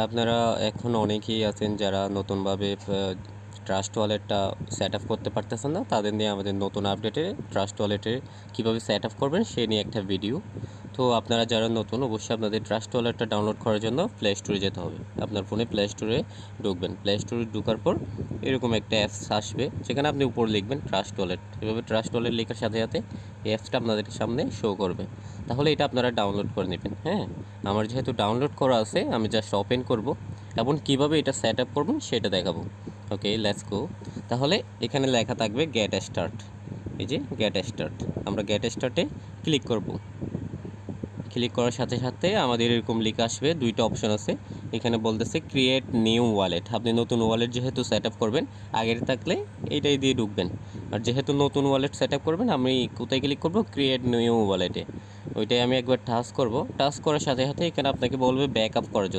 আপনারা এখন অনেকেই আছেন যারা নতুনভাবে ট্রাস্ট ওয়ালেটটা সেট আপ করতে পারতেছেন না, তাদের নিয়ে আমাদের নতুন আপডেটে ট্রাস্ট ওয়ালেটে কীভাবে সেট আপ করবেন সে নিয়ে একটা ভিডিও। তো আপনারা যারা নতুন, অবশ্যই আপনাদের ট্রাস্ট ওয়ালেটটা ডাউনলোড করার জন্য প্লে স্টোরে যেতে হবে। আপনার ফোনে প্লে স্টোরে ঢুকবেন। প্লে স্টোরে ঢোকার পর এরকম একটা অ্যাপস আসবে, যেখানে আপনি উপরে লিখবেন ট্রাস্ট ওয়ালেট। এভাবে ট্রাস্ট ওয়ালেট লেখার সাথে সাথে এই অ্যাপসটা আপনাদের সামনে শো করবে। তাহলে এটা আপনারা ডাউনলোড করে নেবেন। হ্যাঁ, আমার যেহেতু ডাউনলোড করা আছে, আমি জাস্ট ওপেন করব এবং কিভাবে এটা সেট আপ করবেন সেটা দেখাবো। ওকে, লেটস গো। তাহলে এখানে লেখা থাকবে গেট স্টার্ট। এই যে গেট স্টার্ট, আমরা গেট স্টার্টে ক্লিক করব। ক্লিক করার সাথে সাথে আমাদের এরকম লিখে আসবে, দুইটা অপশন আছে। এখানে বলতেছে ক্রিয়েট নিউ ওয়ালেট। আপনি নতুন ওয়ালেট যেহেতু সেট আপ করবেন, আগের থাকলে এইটাই দিয়ে ঢুকবেন। আর যেহেতু নতুন ওয়ালেট সেট আপ করবেন, আমি কোথায় ক্লিক করব? ক্রিয়েট নিউ ওয়ালেটে। ওইটাই আমি একবার টাচ করব। টাচ করার সাথে সাথে এখানে আপনাকে বলবে ব্যাক আপ করার জন্য।